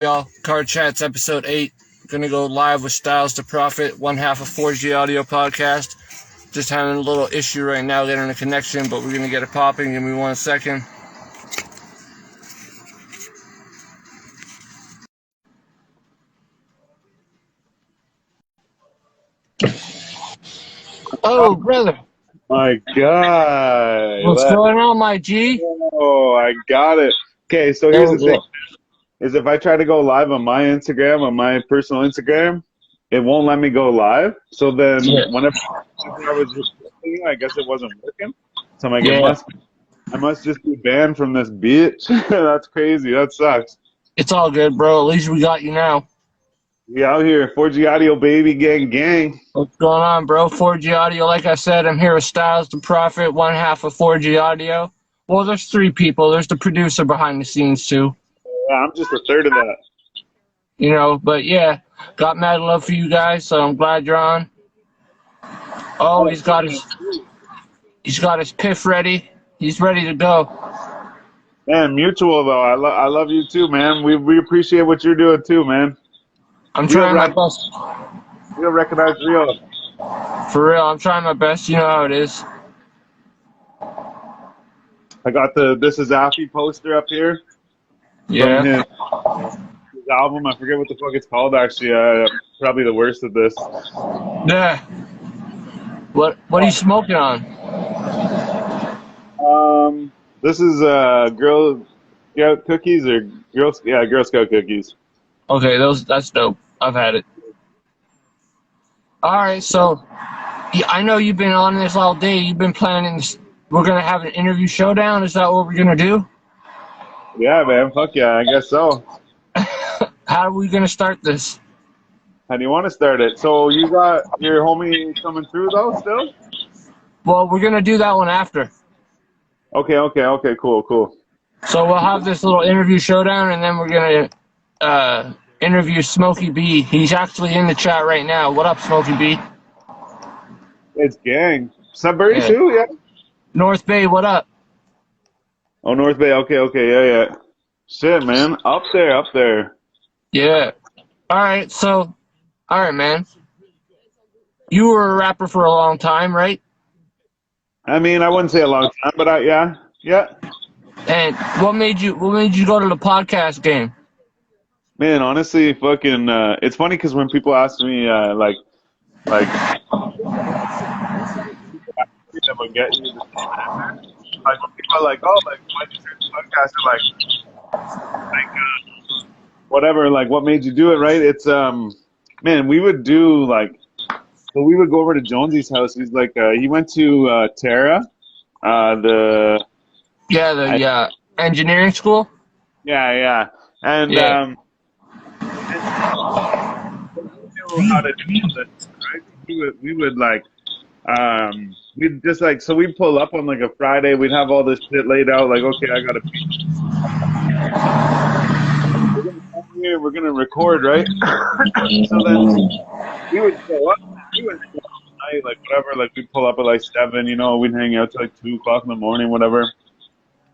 Y'all, Card Chats episode 8. Gonna go live with Stylez Tha Prophet, one half of 4G Audio Podcast. Just having a little issue right now getting a connection, but we're gonna get it popping. Give me 1 second. Oh, brother. My God. What's going on, my G? Oh, I got it. Okay, so here's the thing. Is if I try to go live on my Instagram, on my personal Instagram, it won't let me go live. So then whenever I was recording, I guess it wasn't working. So I'm like, I must just be banned from this bitch. That's crazy. That sucks. It's all good, bro. At least we got you now. We out here, 4G Audio, baby, gang. What's going on, bro? 4G Audio, like I said, I'm here with Stylez Tha Prophet, one half of 4G Audio. Well, there's 3 people. There's the producer behind the scenes, too. Yeah, I'm just a third of that. You know, but yeah, got mad love for you guys, so I'm glad you're on. Oh, he's got his piff ready. He's ready to go. Man, mutual though. I love you too, man. We appreciate what you're doing too, man. I'm trying my best. Real recognize real. For real, I'm trying my best. You know how it is. I got the This Is Affy poster up here. Yeah. His album, I forget what the fuck it's called actually. Probably the worst of this. Yeah. What are you smoking on? This is Girl Scout cookies or Girl Scout cookies. Okay, that's dope. I've had it. All right, so I know you've been on this all day. You've been planning this. We're gonna have an interview showdown. Is that what we're gonna do? Yeah, man. Fuck yeah, I guess so. How are we gonna start this? How do you want to start it? So you got your homie coming through though still? Well, we're gonna do that one after. Okay, cool. So we'll have this little interview showdown, and then we're gonna interview Smokey B. He's actually in the chat right now. What up, Smokey B? It's gang. Sudbury too, yeah. North Bay, what up? Oh, North Bay. Okay, yeah. Shit, man, up there. Yeah. All right, man. You were a rapper for a long time, right? I mean, I wouldn't say a long time, but yeah. And what made you go to the podcast game? Man, honestly, fucking, it's funny because when people ask me, like, when people are like, oh, like, why'd you start the podcast? Whatever, like, what made you do it, right? It's, man, we would do, like, so we would go over to Jonesy's house. He's like, he went to Terra, engineering school. Yeah, and how to do this, right? We would like, we'd just like, so we'd pull up on like a Friday. We'd have all this shit laid out. Like, okay, I gotta pee. We're gonna record, right? So then we would go up. Night, like whatever, like we'd pull up at like 7, you know, we'd hang out till like 2 o'clock in the morning, whatever.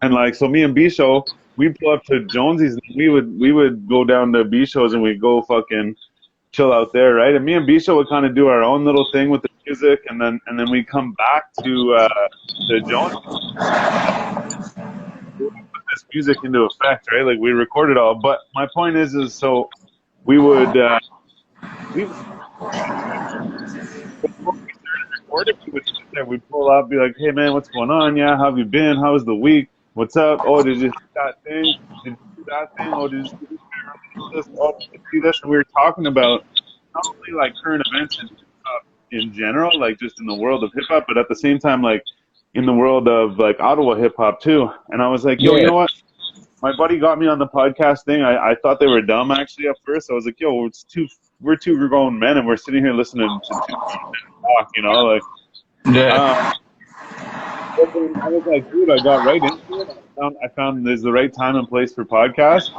And like, so me and B-Show, we'd pull up to Jonesy's, and we would go down to B-Show's and we'd go fucking chill out there, right? And me and B-Show would kind of do our own little thing with the music, and then we'd come back to Jonesy's. We would put this music into effect, right? Like we recorded all, but my point is so we would before we started recording, we would sit there, we'd pull up, be like, hey man, what's going on? Yeah, how have you been? How was the week? What's up? Oh, did you see that thing? Did you do that thing? Oh, did you see this? Oh, did you see this? And we were talking about not only like current events and in general, like just in the world of hip hop, but at the same time, like in the world of like Ottawa hip hop too. And I was like, yo, you know what? My buddy got me on the podcast thing. I thought they were dumb actually at first. I was like, yo, we're two grown men and we're sitting here listening to 2 grown men talk, you know, like. Yeah. I was like, dude, I got right into it. I found there's the right time and place for podcasts.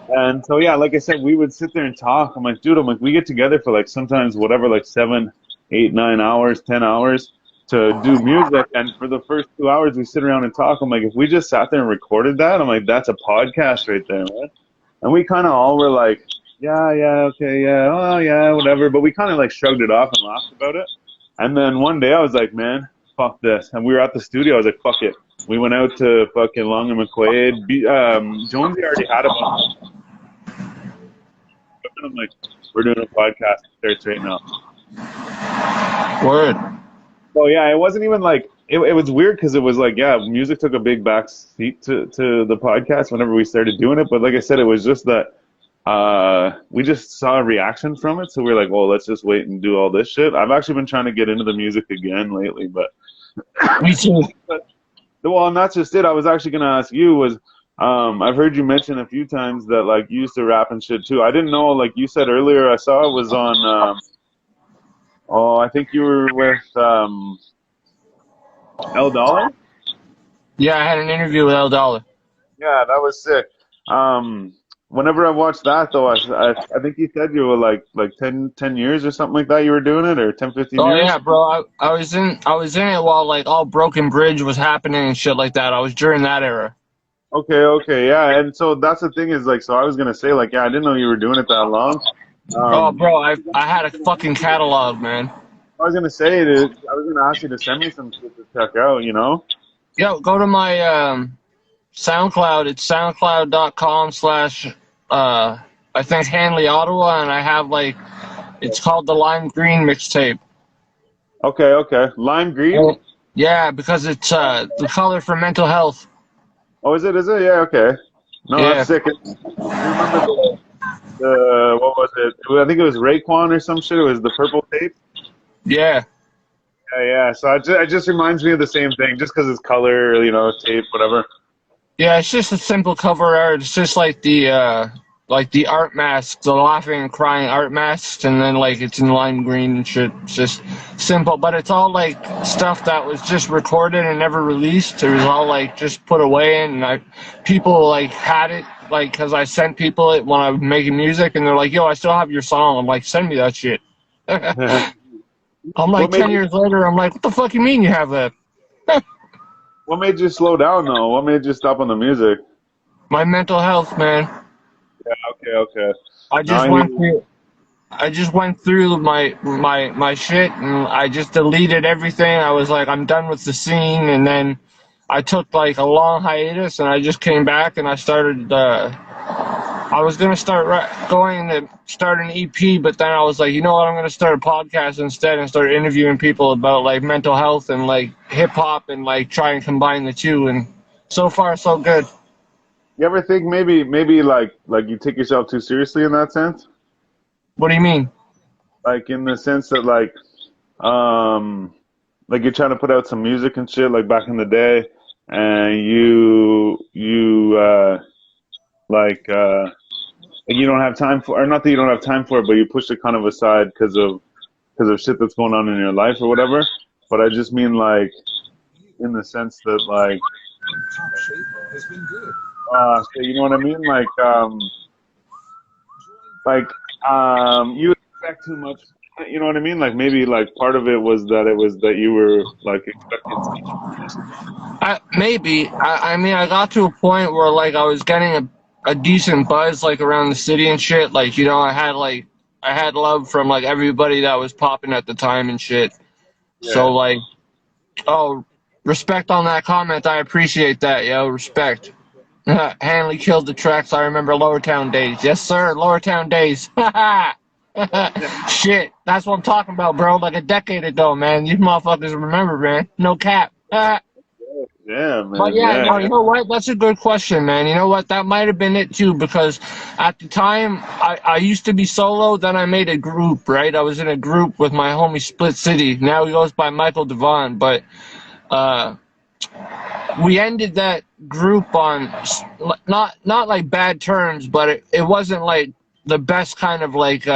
And so, yeah, like I said, we would sit there and talk. I'm like, dude, we get together for like sometimes whatever, like 7, 8, 9 hours, 10 hours to do music. And for the first 2 hours, we sit around and talk. I'm like, if we just sat there and recorded that, I'm like, that's a podcast right there, man. And we kind of all were like, yeah, okay, yeah, oh, yeah, whatever. But we kind of like shrugged it off and laughed about it. And then one day I was like, man, fuck this. And we were at the studio. I was like, fuck it. We went out to fucking Long and McQuaid. Jonesy already had a bunch. And I'm like, we're doing a podcast. Starts right now. Word. Oh yeah, it wasn't even like it was weird because it was like, yeah, music took a big back seat to the podcast whenever we started doing it. But like I said, it was just that we just saw a reaction from it, so we were like, well, let's just wait and do all this shit. I've actually been trying to get into the music again lately, but Me too. well, and that's just it. I was actually gonna ask you was I've heard you mention a few times that like you used to rap and shit too. I didn't know, like you said earlier, I saw it was on I think you were with L Dollar? Yeah, I had an interview with L Dollar. Yeah, that was sick. Whenever I watched that though, I think you said you were like 10 years or something like that you were doing it, or 10, 15 Oh years? yeah, bro. I was in it while like all Broken Bridge was happening and shit like that. I was during that era. Okay, yeah. And so that's the thing is like, so I was gonna say like, yeah, I didn't know you were doing it that long. Oh, bro, I had a fucking catalog, man. I was gonna say, dude, I was gonna ask you to send me some shit to check out, you know? Yo, go to my SoundCloud. It's soundcloud.com/ I think Hanley Ottawa, and I have like it's called the Lime Green mixtape. Okay. Lime green? Yeah, because it's the color for mental health. Oh, is it? Yeah, okay. No, Yeah. that's sick. I remember what was it? I think it was Raekwon or some shit. It was the purple tape. Yeah. Yeah. So it just reminds me of the same thing, just because it's color, you know, tape, whatever. Yeah, it's just a simple cover art. It's just like the art masks, the laughing and crying art masks, and then like it's in lime green and shit. It's just simple, but it's all like stuff that was just recorded and never released. It was all like just put away, and people like had it, like, because I sent people it when I was making music, and they're like, yo, I still have your song. I'm like, send me that shit. I'm like, 10 years later, I'm like, what the fuck you mean you have that? What made you slow down though? What made you stop on the music? My mental health, man. Yeah, okay. I just went through my shit, and I just deleted everything. I was like, I'm done with the scene, and then I took like a long hiatus, and I just came back, and I started. I was gonna start going to start an EP, but then I was like, you know what? I'm gonna start a podcast instead and start interviewing people about like mental health and like hip hop and like try and combine the two. And so far, so good. You ever think maybe like you take yourself too seriously in that sense? What do you mean? Like in the sense that like you're trying to put out some music and shit like back in the day, and you you don't have time for, or not that you don't have time for it, but you push it kind of aside because of shit that's going on in your life or whatever. But I just mean like in the sense that like so you know what I mean? You expect too much. You know what I mean? Like maybe like part of it was that you were like expecting. Maybe. I mean, I got to a point where like I was getting a decent buzz like around the city and shit. Like, you know, I had love from like everybody that was popping at the time and shit. Yeah. So like, oh, respect on that comment. I appreciate that, yo. Respect. Hanley killed the tracks. I remember Lower Town days. Yes, sir. Lower Town days. Shit. That's what I'm talking about, bro. Like a decade ago, man. You motherfuckers remember, man. No cap. Yeah, man. But yeah, no, you know what? That's a good question, man. You know what? That might have been it too, because at the time I used to be solo, then I made a group, right? I was in a group with my homie Split City. Now he goes by Michael Devon, but we ended that group on not like bad terms, but it wasn't like the best kind of like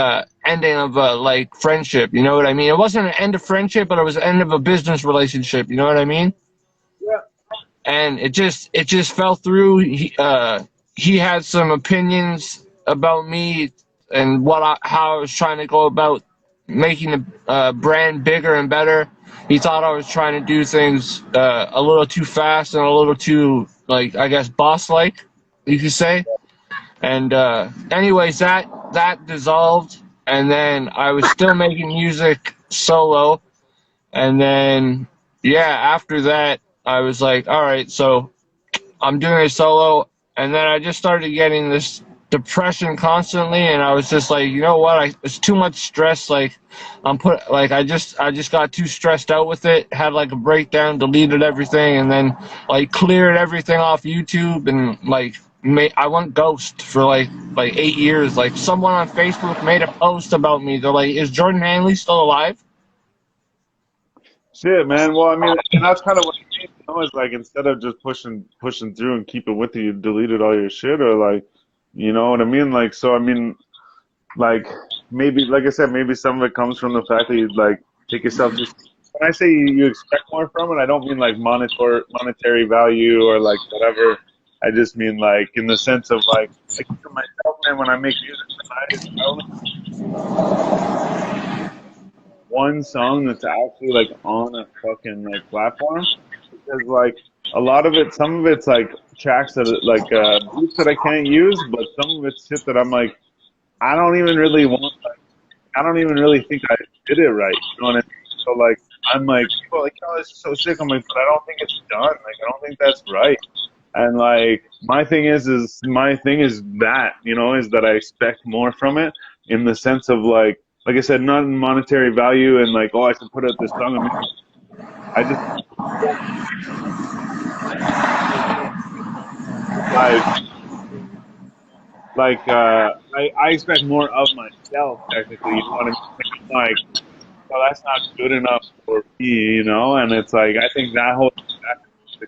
ending of a like friendship, you know what I mean? It wasn't an end of friendship, but it was an end of a business relationship, you know what I mean? Yeah. And it just fell through. He had some opinions about me and how I was trying to go about making the brand bigger and better. He thought I was trying to do things a little too fast and a little too, like, I guess, boss-like, you could say. And anyways, that dissolved, and then I was still making music solo, and then yeah, after that I was like, all right, so I'm doing a solo, and then I just started getting this depression constantly, and I was just like, you know what? It's too much stress. Like, I just got too stressed out with it. Had like a breakdown, deleted everything, and then like cleared everything off YouTube, and like I went ghost for like 8 years. Like someone on Facebook made a post about me. They're like, "Is Jordan Hanley still alive?" Shit, man. Well, I mean, and that's kind of what I mean, you know, is like instead of just pushing through and keep it with you, you deleted all your shit, or like, you know what I mean? Like, so I mean, like maybe, like I said, maybe some of it comes from the fact that you like take yourself just. When I say you expect more from it, I don't mean like monetary value or like whatever. I just mean like in the sense of like for myself, man, when I make music, I only one song that's actually like on a fucking like platform because like a lot of it, some of it's like tracks that like beats that I can't use, but some of it's shit that I'm like I don't even really want. I don't even really think I did it right. You know what I mean? So like I'm like people are like, oh, this is so sick. I'm like, but I don't think it's done. Like I don't think that's right. And like my thing is that, you know, is that I expect more from it in the sense of like I said, not in monetary value and like, oh, I can put out this song. I just like I expect more of myself technically. You know what I mean? Like, well, that's not good enough for me, you know. And it's like I think that whole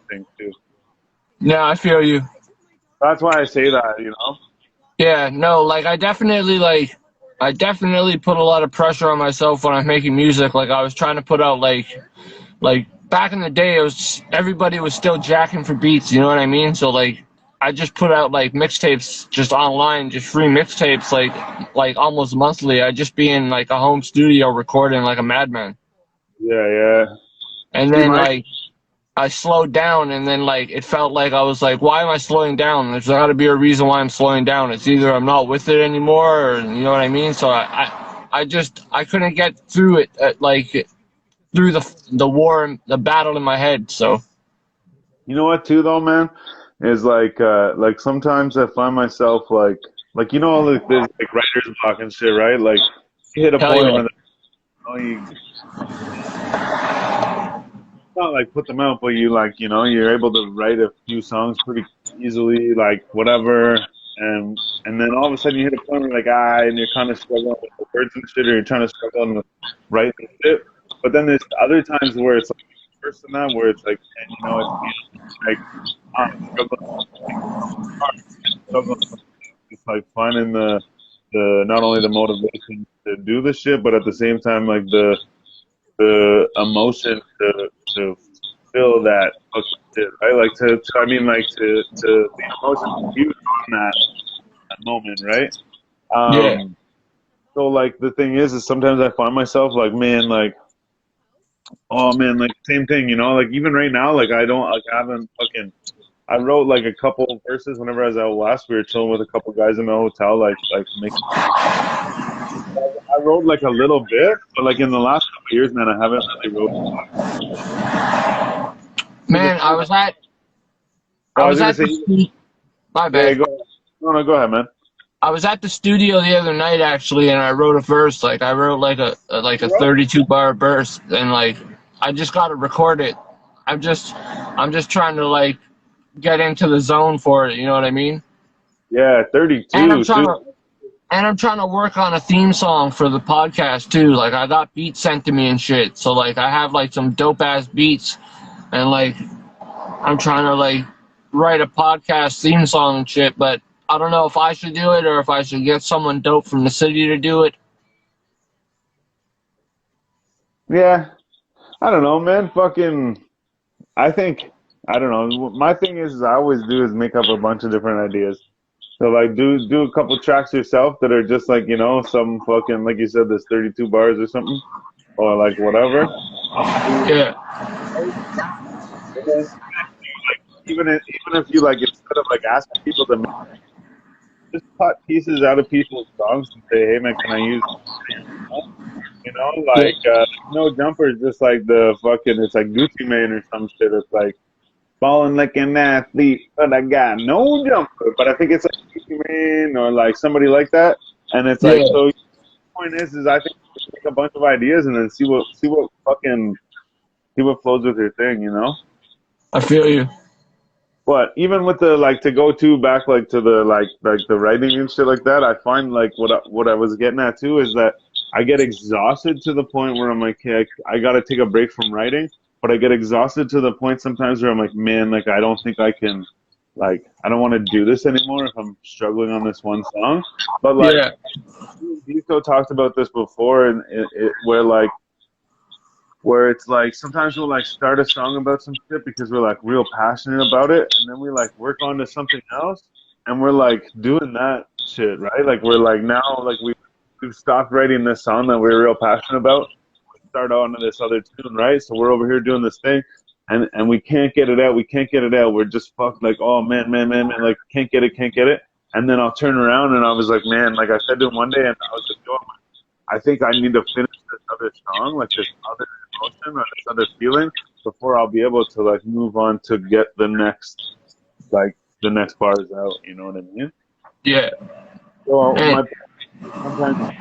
thing too. Yeah, I feel you. That's why I say that, you know. Yeah, no, like I definitely put a lot of pressure on myself when I'm making music. Like I was trying to put out like back in the day, it was everybody was still jacking for beats. You know what I mean? So like I just put out like mixtapes just online, just free mixtapes, like almost monthly. I just be in like a home studio recording like a madman, Yeah, yeah. and See, then my like I slowed down, and then like it felt like I was like, why am I slowing down? There's got to be a reason why I'm slowing down. It's either I'm not with it anymore, or you know what I mean. So I couldn't get through it, like through the war, the battle in my head. So You know what too though, man, is like sometimes I find myself like you know like there's like writer's block and shit, right? Like you hit a hell point yeah, where you not like put them out, but you like you know you're able to write a few songs pretty easily, like whatever, and then all of a sudden you hit a point where you're like and you're kind of struggling with the words and shit, or you're trying to struggle with writing shit. But then there's other times where it's like worse than that, where it's like, man, you know, it's like I'm struggling, struggling, just like finding the not only the motivation to do the shit, but at the same time like the emotion to feel that fucking shit, right? Like I mean, like to the emotion to use on that moment, right? yeah, So like the thing is sometimes I find myself like, man, like, oh man, like same thing, you know, like even right now, like I don't, like I haven't fucking, I wrote like a couple verses whenever I was out west. We were chilling with a couple guys in the hotel, like making. I wrote like a little bit, but like in the last couple of years, man, I haven't really wrote. man. I I was was gonna at say, my yeah, bad. go. No, go ahead, man. I was at the studio the other night actually, and I wrote a verse. Like I wrote like a 32 bar verse, and like I just got to record it. I'm just trying to like get into the zone for it. You know what I mean? Yeah, And I'm 32, trying too. to and I'm trying to work on a theme song for the podcast too. Like I got beats sent to me and shit. So like I have like some dope ass beats, and like I'm trying to like write a podcast theme song and shit. But I don't know if I should do it or if I should get someone dope from the city to do it. Yeah, I don't know, man. Fucking, I think, I don't know. My thing is I always do is make up a bunch of different ideas. So like do a couple tracks yourself that are just like, you know, some fucking like you said, there's 32 bars or something, or like whatever. Yeah. Even if you like instead of like asking people to just cut pieces out of people's songs and say, hey man, can I use this? You know, Yeah. like no jumper is just like the fucking it's like Gucci Mane or some shit. It's like balling like an athlete, but I got no jumper. But I think it's like Gucci Mane or like somebody like that. And it's like Yeah. so the point is I think you take a bunch of ideas and then see what flows with your thing, you know? I feel you. But even with the like to go to back like to the like the writing and shit like that, I find like what I was getting at too is that I get exhausted to the point where I'm like, hey, I got to take a break from writing. But I get exhausted to the point sometimes where I'm like, man, like I don't think I can, like I don't want to do this anymore if I'm struggling on this one song. But like, Yeah. Vito talked about this before, and where like where it's like sometimes we'll like start a song about some shit because we're like real passionate about it, and then we like work on to something else, and we're like doing that shit, right? Like we're like now like we've stopped writing this song that we're real passionate about. We start on to this other tune, right? So we're over here doing this thing, and we can't get it out. We can't get it out. We're just fucked. Like oh man, like can't get it, can't get it. And then I'll turn around and I was like, man, like I said to him one day, and I was like, yo, I think I need to finish this other song, like this other emotion or this other feeling, before I'll be able to like move on to get the next bars out. You know what I mean? Yeah. So And sometimes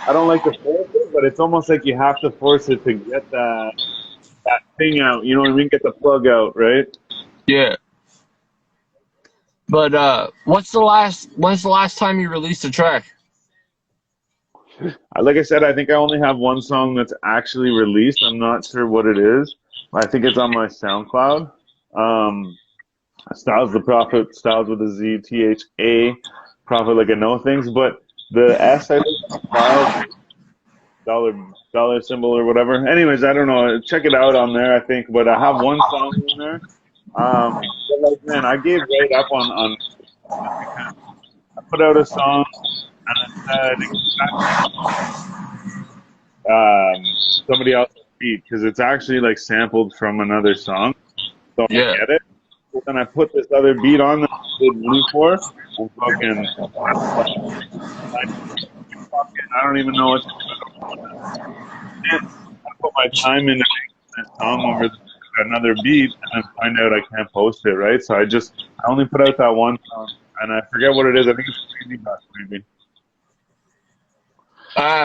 I don't like to force it, but it's almost like you have to force it to get that thing out. You know what I mean? Get the plug out, right? yeah. But when's the last time you released a track? Like I said, I think I only have one song that's actually released. I'm not sure what it is. I think it's on my SoundCloud. Stylez Tha Prophet, Stylez with a Z, Tha, Prophet like I know things, but the S I think Stylez dollar symbol or whatever. Anyways, I don't know. Check it out on there, I think. But I have one song in there. But like man, I gave right up on I put out a song and I said somebody else's beat because it's actually like sampled from another song. So I Yeah. get it. But then I put this other beat on that I did money for and fucking I don't even know what to do. I put my time into making this song over another beat and then find out I can't post it, right? So I only put out that one song and I forget what it is. I think it's Crazy Bus maybe.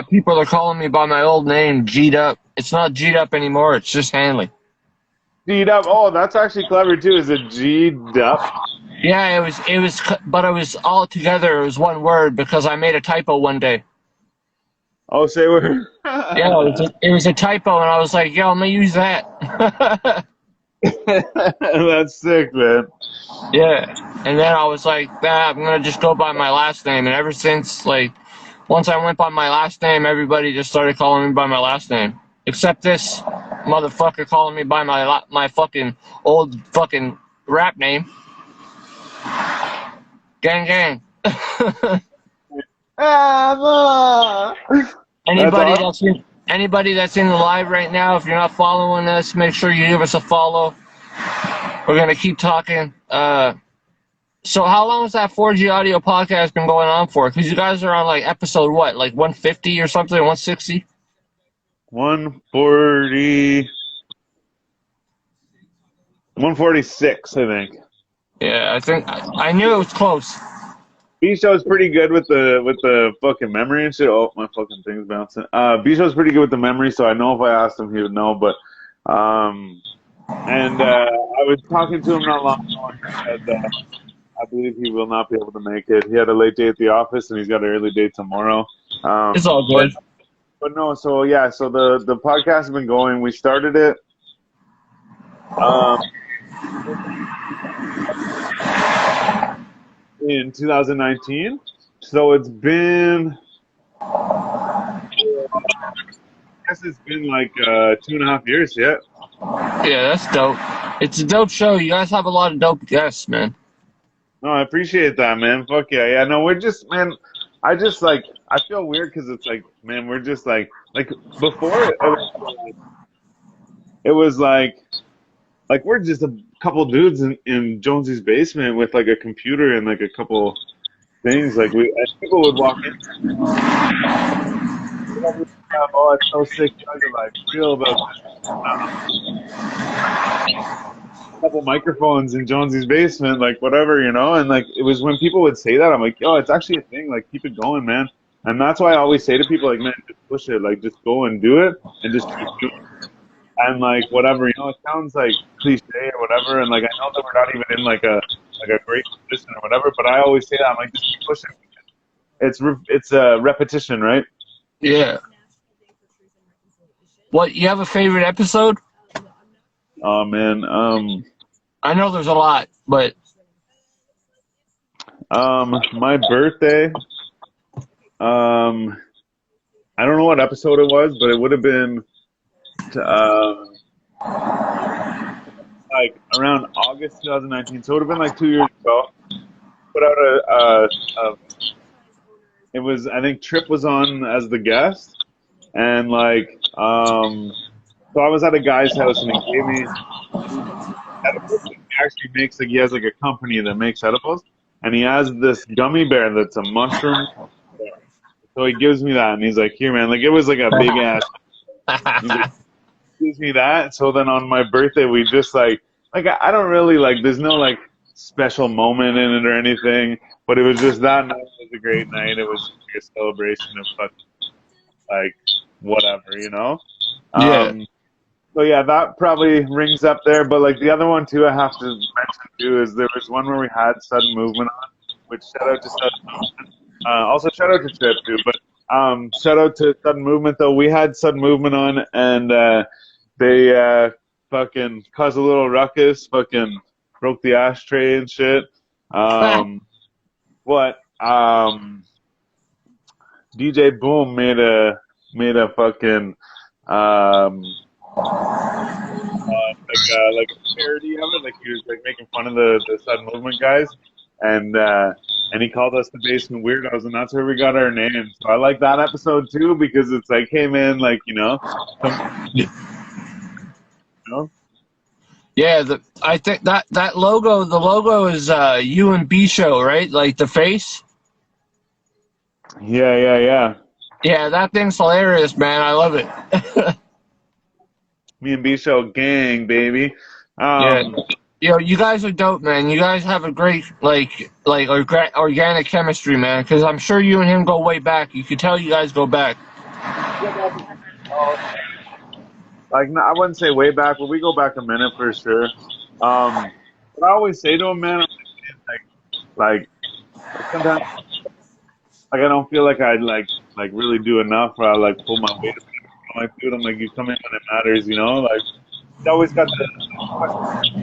People are calling me by my old name, G'd Up. It's not G'd Up anymore. It's just Hanley. G'd up. Oh, that's actually clever too. Is it G'd up? Yeah, but it was all together. It was one word because I made a typo one day. Oh, say what? Yeah, it was a typo, and I was like, yo, I'm gonna use that. That's sick, man. Yeah, and then I was like, nah, I'm gonna just go by my last name. And ever since, like, once I went by my last name, everybody just started calling me by my last name. Except this motherfucker calling me by my fucking old fucking rap name. Gang gang. That's awesome. Anybody that's in the live right now, if you're not following us, make sure you give us a follow. We're gonna keep talking. So how long has that 4G audio podcast been going on for? Because you guys are on like episode what, like 150 or something, 160? 140, 146, I think. Yeah, I think I knew it was close. B-Show's pretty good with the fucking memory and shit. Oh, my fucking thing's bouncing. B-Show's pretty good with the memory, so I know if I asked him, he would know. But, and I was talking to him not long ago, and he said that I believe he will not be able to make it. He had a late day at the office, and he's got an early day tomorrow. It's all good. But no, so yeah, so the podcast has been going. We started it. In 2019. So it's been, I guess it's been like 2.5 years yet. Yeah, that's dope. It's a dope show. You guys have a lot of dope guests, man. No, I appreciate that, man. Fuck yeah. Yeah, no, we're just, man, I just like, I feel weird because it's like, man, we're just like before it was like we're just couple dudes in Jonesy's basement with like a computer and like a couple things. Like and people would walk in. Oh, it's so sick. You guys are like real about a couple microphones in Jonesy's basement, like whatever, you know. And like it was when people would say that, I'm like, yo, it's actually a thing. Like keep it going, man. And that's why I always say to people, like, man, just push it. Like just go and do it, and just keep doing it. And like whatever, you know, it sounds like cliche or whatever. And like I know that we're not even in like a great position or whatever, but I always say that I'm like, just keep pushing. It's a repetition, right? Yeah. What, you have a favorite episode? Oh man, I know there's a lot, but my birthday. I don't know what episode it was, but it would have been like around August 2019. So it would have been like 2 years ago. Put out it was, I think Trip was on as the guest, and like so I was at a guy's house and he gave me edibles. He actually makes like he has like a company that makes edibles, and he has this gummy bear that's a mushroom. So he gives me that, and he's like, "Here, man." Like it was like a big ass. He gives me that. So then on my birthday, we just like I don't really like. There's no like special moment in it or anything, but it was just that night was a great night. It was like a celebration of like whatever, you know. yeah. So yeah, that probably rings up there. But like the other one too, I have to mention too is there was one where we had Sudden Movement on, which shout out to Sudden Movement. Also shout out to Trip too, but shout out to Sudden Movement though. We had Sudden Movement on, and they fucking caused a little ruckus, fucking broke the ashtray and shit. What? DJ Boom made a fucking like a parody of it. Like he was like making fun of the Sudden Movement guys, and he called us the Basement Weirdos, and that's where we got our name. So I like that episode too because it's like, hey man, like you know. You know? Yeah, I think that the logo is U and B show, right? Like the face. Yeah. Yeah, that thing's hilarious, man. I love it. Me and B Show gang, baby. Yeah. Yo, you guys are dope, man. You guys have a great organic chemistry, man. Because I'm sure you and him go way back. You could tell you guys go back. Like no, I wouldn't say way back, but we go back a minute for sure. But I always say to him, man, like sometimes like I don't feel like I like really do enough, or I like pull my weight. I'm like, dude, I'm like, you come in when it matters, you know. Like he always got the question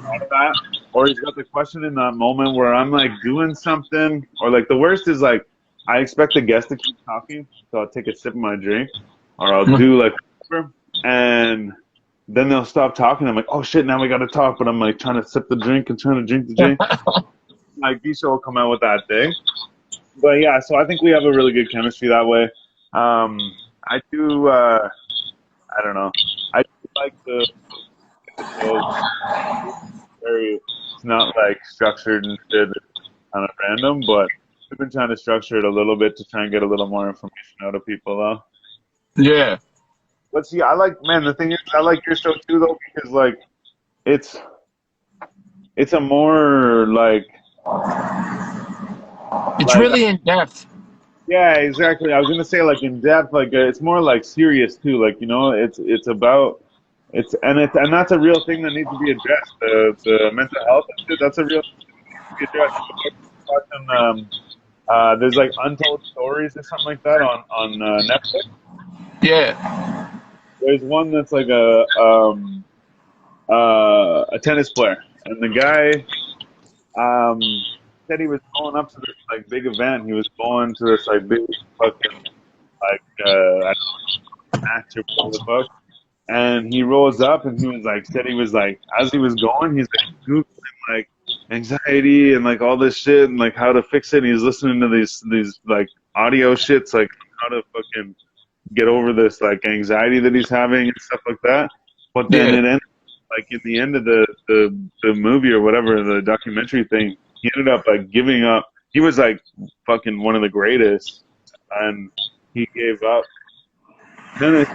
like that, or he's got the question in that moment where I'm like doing something, or like the worst is like I expect the guest to keep talking, so I'll take a sip of my drink, or I'll do like whatever, and then they'll stop talking. I'm like, oh shit, now we got to talk, but I'm like trying to sip the drink and trying to drink the drink. Like B-Show will come out with that thing. But yeah, so I think we have a really good chemistry that way. I do. I don't know. I do like the very. It's not like structured and shit, kind of random, but we've been trying to structure it a little bit to try and get a little more information out of people, though. Yeah. But see, I like, man. The thing is, I like your show too, though, because like, it's a more like. It's really in depth. Yeah, exactly. I was gonna say like in depth, like it's more like serious too. Like you know, it's about and that's a real thing that needs to be addressed. The mental health and shit, that's a real thing that needs to be addressed. Watching, there's like Untold Stories or something like that on Netflix. Yeah. There's one that's like a tennis player, and the guy said he was going up to this like big event. He was going to this like big fucking like I don't know, match or whatever the fuck. And he rolls up and he was like said he was like as he was going, he's like googling like anxiety and like all this shit and like how to fix it. And he's listening to these like audio shits like how to fucking get over this like anxiety that he's having and stuff like that. But then like in the end of the movie or whatever, the documentary thing, he ended up like giving up. He was like fucking one of the greatest, and he gave up. Then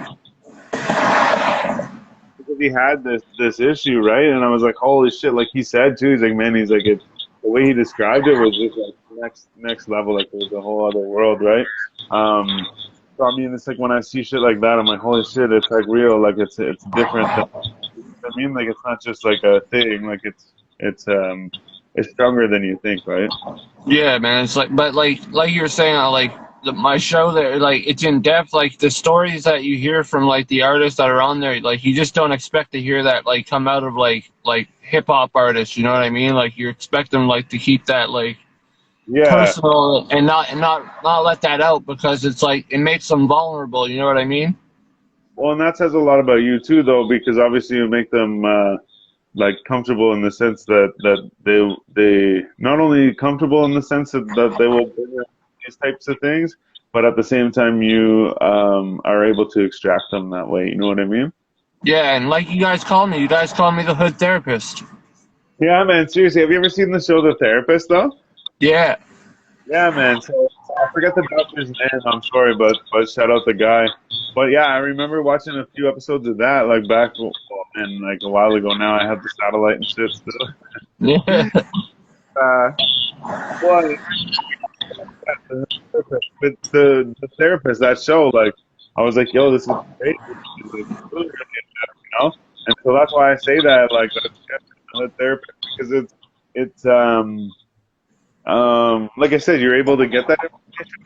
because he had this issue, right? And I was like, holy shit! Like he said too, he's like, man, he's like, the way he described it was just like next level, like it was a whole other world, right? So I mean, it's like when I see shit like that, I'm like, holy shit, it's like real, like it's different. I mean, like it's not just like a thing, like it's stronger than you think, right? Yeah, man. It's like, but like you were saying, like my show there, like it's in depth. Like the stories that you hear from like the artists that are on there, like you just don't expect to hear that like come out of like hip hop artists. You know what I mean? Like you expect them like to keep that like Yeah. personal and not let that out because it's like it makes them vulnerable. You know what I mean? Well, and that says a lot about you too, though, because obviously you make them like comfortable in the sense that they not only comfortable in the sense that they will bring up these types of things, but at the same time you are able to extract them that way. You know what I mean? Yeah, and like you guys call me the hood therapist. Yeah, man. Seriously, have you ever seen the show The Therapist, though? Yeah. Yeah, man. So I forget the doctor's name. I'm sorry, but shout out the guy. But yeah, I remember watching a few episodes of that, like back and like a while ago. Now I have the satellite and shit still. Yeah. Uh, well, with the therapist, that show, like I was like, yo, this is great. This is really, really intense, you know. And so that's why I say that, like the therapist, because it's like I said, you're able to get that information.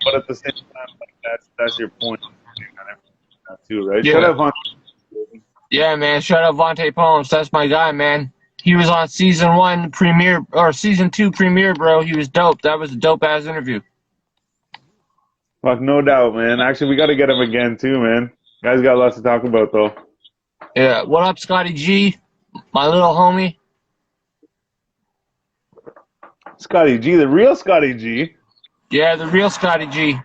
But at the same time, like that's your point too, right? Shut Yeah. up on. Yeah, man. Shout out Vontae Poems. That's my guy, man. He was on season 1 premiere or season 2 premiere, bro. He was dope. That was a dope ass interview. Fuck, no doubt, man. Actually, we got to get him again too, man. Guys got lots to talk about though. Yeah. What up, Scotty G? My little homie. Scotty G, the real Scotty G. Yeah, the real Scotty G.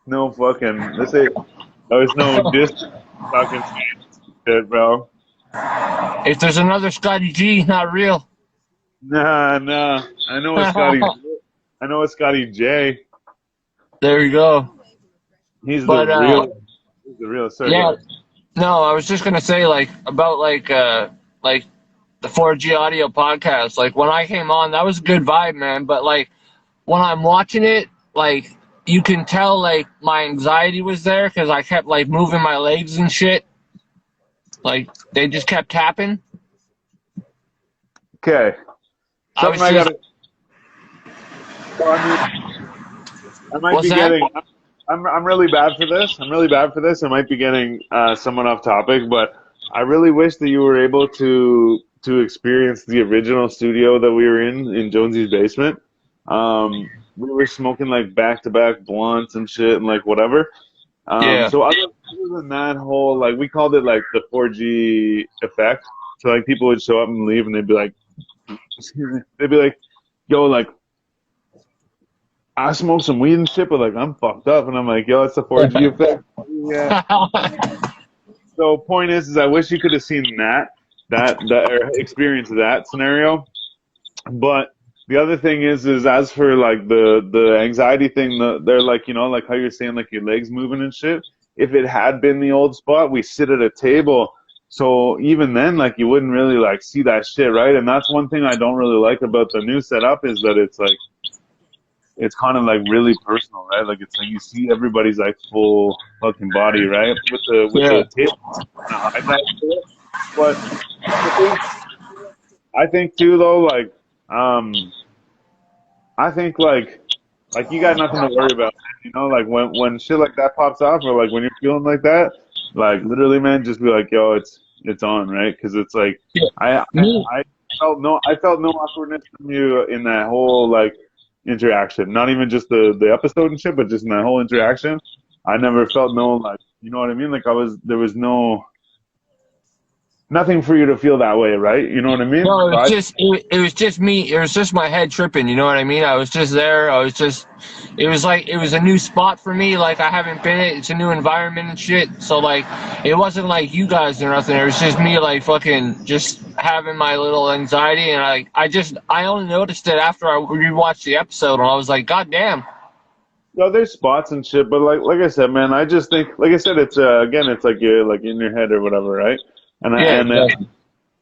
No fucking. This ain't. There's no diss talking shit, bro. If there's another Scotty G, not real. Nah. I know it's Scotty. I know it's Scotty J. There you go. He's But the real. He's the real. Sorry, yeah. guys. No, I was just gonna say like about like the 4G audio podcast. Like when I came on, that was a good vibe, man. But like when I'm watching it, like you can tell like my anxiety was there because I kept like moving my legs and shit. Like they just kept tapping. Okay. I was Something I just. gotta. So, I might What's be that? getting. I'm really bad for this. I'm really bad for this. I might be getting someone off topic, but I really wish that you were able to experience the original studio that we were in Jonesy's basement. We were smoking like back-to-back blunts and shit and like whatever. Yeah. So other than that whole, like, we called it like the 4G effect. So like people would show up and leave and they'd be like, excuse me, they'd be like, yo, like, I smoke some weed and shit, but like I'm fucked up, and I'm like, yo, it's the 4G effect. Yeah. So point is I wish you could have seen that or experienced that scenario. But the other thing is as for like the anxiety thing, they're like, you know, like how you're saying like your legs moving and shit. If it had been the old spot, we sit at a table. So even then, like you wouldn't really like see that shit, right? And that's one thing I don't really like about the new setup is that it's like it's kind of like really personal, right? Like it's like you see everybody's like full fucking body, right? With Yeah. the table, but I think too though, like I think like you got nothing to worry about, you know? Like when shit like that pops off, or like when you're feeling like that, like literally, man, just be like, yo, it's on, right? Because it's like Yeah. I felt no awkwardness from you in that whole like interaction. Not even just the episode and shit, but just in that whole interaction. I never felt no like, you know what I mean? Like there was no nothing for you to feel that way, right? You know what I mean? No, So it was just me. It was just my head tripping. You know what I mean? I was just there. It was like it was a new spot for me. Like I haven't been it. It's a new environment and shit. So like, it wasn't like you guys or nothing. It was just me like fucking just having my little anxiety. And I only noticed it after I rewatched the episode, and I was like, God damn. no, there's spots and shit, but like I said, man, I just think, like I said, it's again, it's like you're like in your head or whatever, right? And Yeah, and exactly.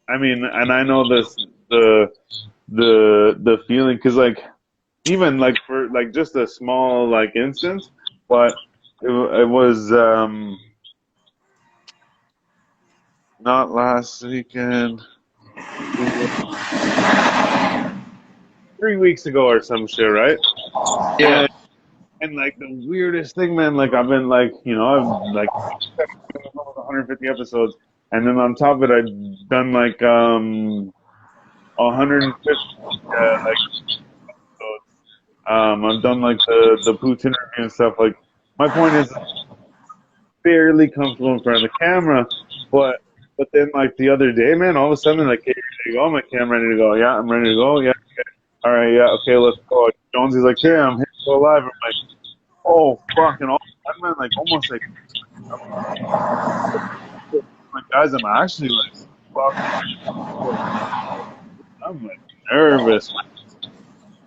I mean, and I know this the feeling because like even like for like just a small like instance, but it was not last weekend, 3 weeks ago or some shit, right? Yeah. And like the weirdest thing, man, like I've been like, you know, I've like 150 episodes, and then on top of it, I've done like 150 like episodes. I've done like the Boots interview and stuff. Like my point is, fairly comfortable in front of the camera, but then like the other day, man, all of a sudden like, hey, you ready to go? I'm like, hey, I'm ready to go. Yeah, I'm ready to go. Yeah, okay. All right, yeah, okay, let's go. Jonesy's like, yeah, I'm here to go live. I'm like, oh fuck, and all that, man, like almost like guys, I'm actually like fucking, I'm like nervous.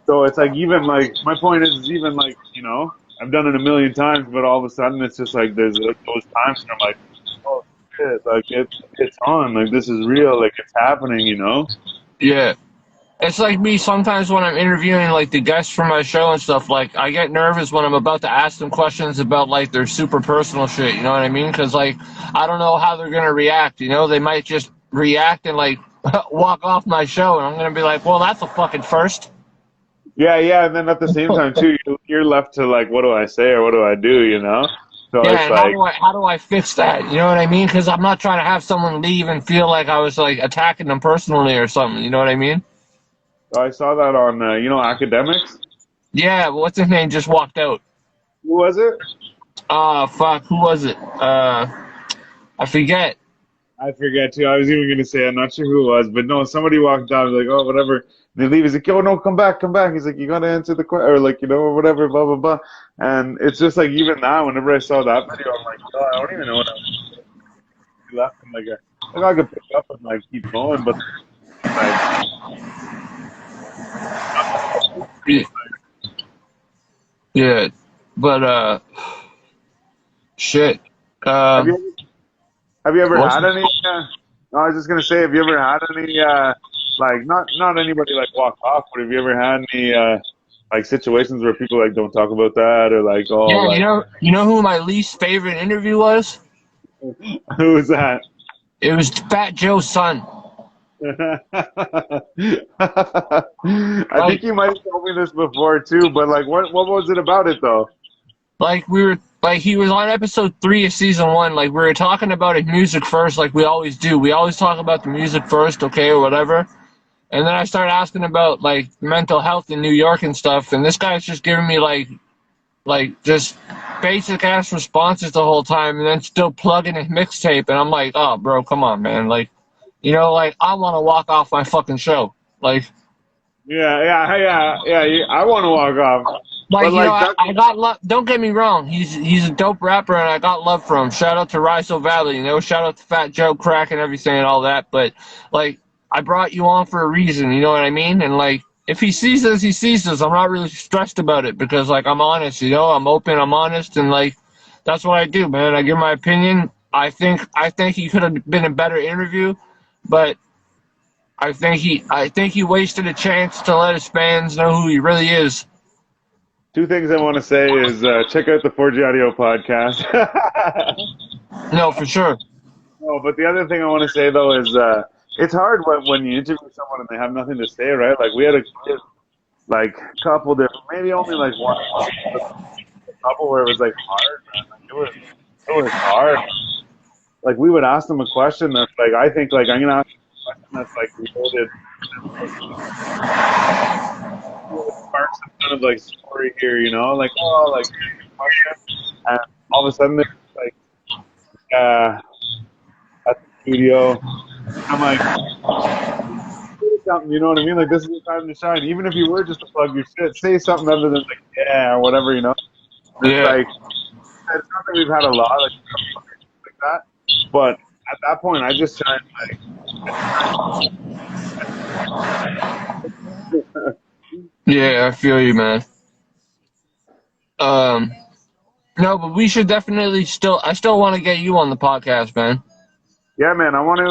So it's like even like my point is even like you know I've done it a million times, but all of a sudden it's just like there's like those times where I'm like, oh shit, like it's on, like this is real, like it's happening, you know? Yeah. It's like me sometimes when I'm interviewing like the guests for my show and stuff. Like I get nervous when I'm about to ask them questions about like their super personal shit. You know what I mean? Because like I don't know how they're gonna react. You know, they might just react and like walk off my show, and I'm gonna be like, well, that's a fucking first. Yeah, yeah, and then at the same time too, you're left to like, what do I say or what do I do, you know? So Yeah, it's and like, how do I fix that? You know what I mean? Because I'm not trying to have someone leave and feel like I was like attacking them personally or something. You know what I mean? I saw that on you know academics. Yeah, but what's his name just walked out? Who was it? Fuck, who was it? I forget. I forget too. I was even gonna say I'm not sure who it was, but no, somebody walked out like, oh whatever. They leave. He's like, oh no, come back, come back. He's like, you gotta answer the question, or like you know, or whatever, blah blah blah. And it's just like even now, whenever I saw that video, I'm like, oh, I don't even know what I left. I'm like I could pick up and like keep going, but like, Yeah, yeah, but shit. have Um, you have you ever what's had any? No, I was just gonna say, have you ever had any? Like not anybody like walk off, but have you ever had any? Like situations where people like don't talk about that or like oh Yeah, like you know who my least favorite interview was? who was that? It was Fat Joe's son. I Like, think you might have told me this before too, but like, what was it about it though? we were like he was on episode 3 of season 1. Like we were talking about his music first, like we always do. We always talk about the music first, okay, or whatever. And then I started asking about like mental health in New York and stuff. And this guy's just giving me like just basic ass responses the whole time, and then still plugging his mixtape. And I'm like, oh, bro, come on, man. Like, you know, like I want to walk off my fucking show. Like, I want to walk off, but you know, like that. I got love. Don't get me wrong. He's a dope rapper, and I got love for him. Shout out to Riso Valley. You know, shout out to Fat Joe Crack and everything and all that. But like, I brought you on for a reason. You know what I mean? And like, if he sees this, he sees this. I'm not really stressed about it because like I'm honest. You know, I'm open. I'm honest, and like that's what I do, man. I give my opinion. I think he could have been a better interview, but I think he wasted a chance to let his fans know who he really is. Two things I want to say is check out the 4G Audio podcast. No, for sure. No, but the other thing I want to say though is it's hard when you interview someone and they have nothing to say, right? Like we had a like couple different, maybe only like one couple where it was like hard, man. Like, it was hard. Like we would ask them a question that's like I think like I'm gonna ask them a question that's like related. Spark some kind of like story here, you know, like oh like and all of a sudden they're like at the studio I'm like, say something, you know what I mean? Like, this is the time to shine. Even if you were just to plug your shit, say something other than like, yeah, or whatever, you know? It's Yeah. like, it's not that we've had a lot like that, but at that point, I just shine like, Yeah, I feel you, man. Um, no, but we should definitely I still want to get you on the podcast, man. yeah, man, I want to,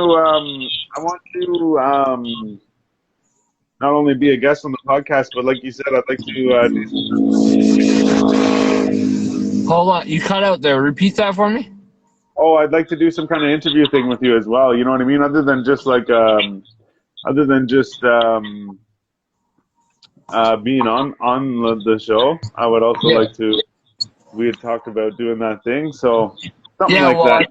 not only be a guest on the podcast, but like you said, I'd like to do Hold on, you cut out there. Repeat that for me. oh, I'd like to do some kind of interview thing with you as well. You know what I mean? Other than just being on the show, I would also Yeah. like to. We had talked about doing that thing, so something Yeah, like well, that.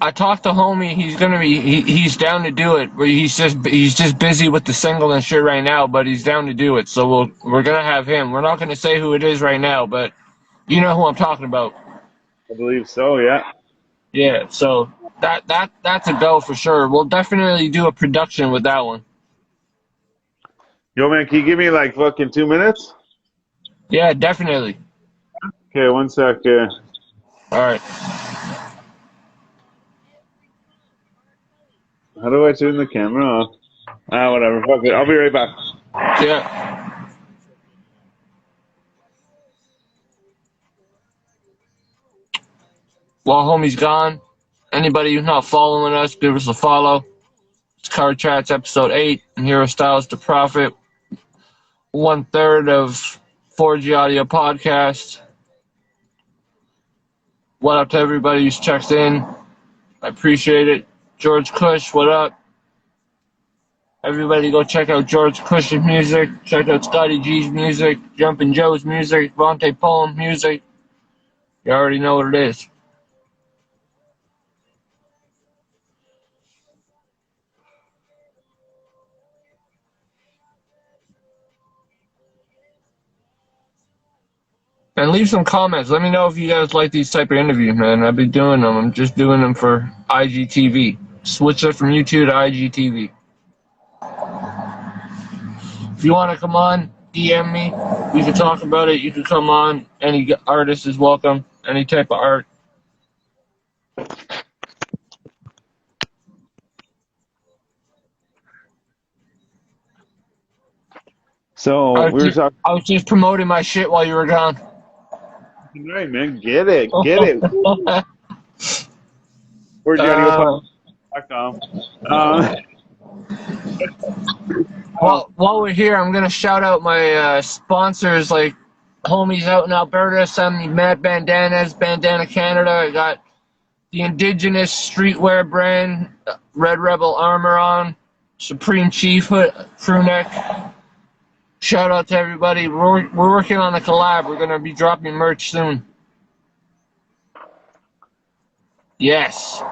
I talked to homie. He's gonna be. He's down to do it. But he's just busy with the single and shit right now. But he's down to do it. So we're gonna have him. We're not gonna say who it is right now, but you know who I'm talking about. I believe so. Yeah. Yeah. So that's a go for sure. We'll definitely do a production with that one. Yo, man, can you give me like fucking 2 minutes? Yeah, definitely. Okay, one sec. All right. How do I turn the camera off? Whatever. Fuck it. I'll be right back. Yeah. While homie's gone, anybody who's not following us, give us a follow. It's Car Chats episode 8, and here is Stylez Tha Prophet, 1/3 of 4G Audio Podcast. What up to everybody who's checked in? I appreciate it. George Cush, what up? Everybody go check out George Cush's music. Check out Scotty G's music, Jumpin' Joe's music, Vontae Poem music. You already know what it is. And leave some comments. Let me know if you guys like these type of interviews, man. I've been doing them. I'm just doing them for IGTV. Switch it from YouTube to IGTV. If you want to come on, DM me. We can talk about it. You can come on. Any artist is welcome. Any type of art. So we were talking. I was just promoting my shit while you were gone. Right, man. Get it. Get it. Where'd you go? While we're here, I'm gonna shout out my sponsors, like homies out in Alberta. Send me mad bandanas, Bandana Canada. I got the indigenous streetwear brand, Red Rebel Armor on, Supreme Chief hood, crew neck. Shout out to everybody. We're working on a collab. We're gonna be dropping merch soon. Yes.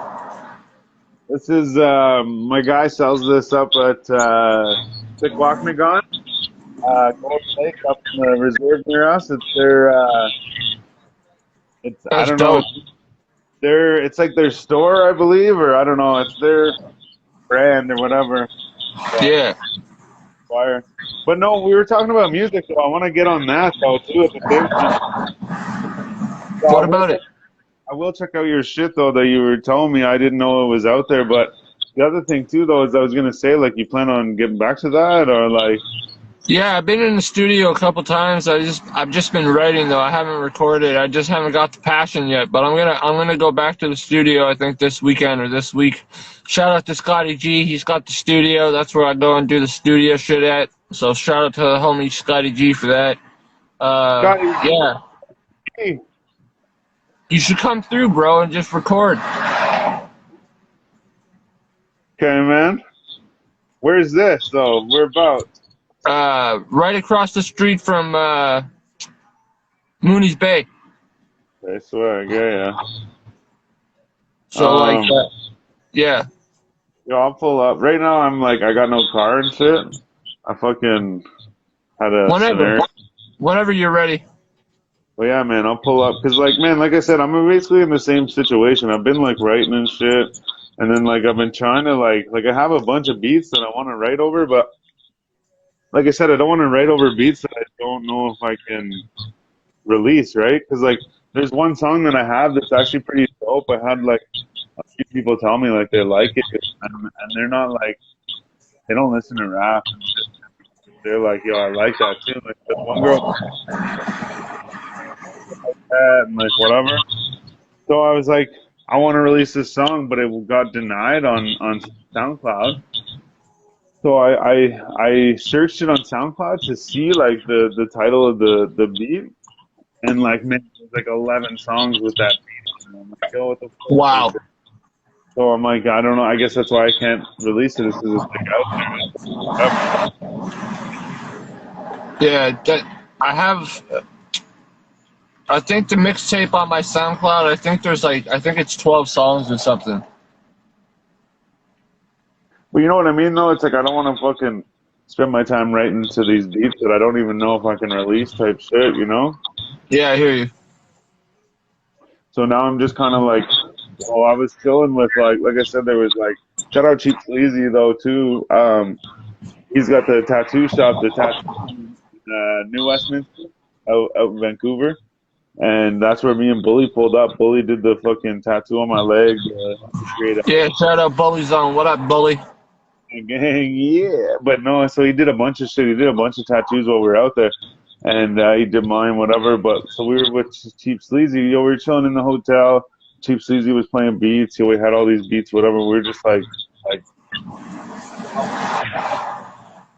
This is my guy sells this up at Sick Walkmagon, Gold Lake up in the reserve near us. It's their it's I That's don't dope. know. It's like their store, I believe, or I don't know. It's their brand or whatever. Yeah. Fire. But no, we were talking about music, so I want to get on that though too at the same time. So What about it? I will check out your shit though that you were telling me. I didn't know it was out there. But the other thing too though is I was gonna say, like, you plan on getting back to that, or like? Yeah, I've been in the studio a couple times. I've just been writing though. I haven't recorded. I just haven't got the passion yet. But I'm gonna go back to the studio. I think this weekend or this week. Shout out to Scotty G. He's got the studio. That's where I go and do the studio shit at. So shout out to the homie Scotty G for that. Yeah. Hey. You should come through, bro, and just record. Okay, man. Where's this though? Whereabouts? Right across the street from Mooney's Bay. I swear, yeah. So yeah. Yo, I'll pull up. Right now, I'm like, I got no car and shit. I fucking had a scenario. Whenever you're ready. But yeah, man, I'll pull up. Cause like, man, like I said, I'm basically in the same situation. I've been like writing and shit. And then like I've been trying to like I have a bunch of beats that I want to write over, but like I said, I don't want to write over beats that I don't know if I can release, right? Because like there's one song that I have that's actually pretty dope. I had like a few people tell me like they like it, and they're not like they don't listen to rap and shit. They're like, yo, I like that too. Like this one girl and like whatever. So I was like, I want to release this song, but it got denied on SoundCloud. So I searched it on SoundCloud to see like the title of the beat, and like man, there's like 11 songs with that beat. And I'm like, yo, what the fuck? Wow. So I'm like, I don't know. I guess that's why I can't release it, is because it's like out there. Yeah, that I have. I think the mixtape on my SoundCloud. I think it's 12 songs or something. But you know what I mean, though? It's like I don't want to fucking spend my time writing to these beats that I don't even know if I can release type shit, you know? Yeah, I hear you. So now I'm just kind of like, oh, I was chilling with like I said, there was like, shout out Cheap Sleazy though too. He's got the tattoo shop, the tattoo New Westminster out in Vancouver, and that's where me and Bully pulled up. Bully did the fucking tattoo on my leg. Yeah, shout out Bully Zone. What up, Bully? Gang, yeah. But no, so he did a bunch of shit. He did a bunch of tattoos while we were out there, and he did mine, whatever. But so we were with Cheap Sleazy. Yo, we were chilling in the hotel. Cheap Sleazy was playing beats. We had all these beats, whatever. We were just like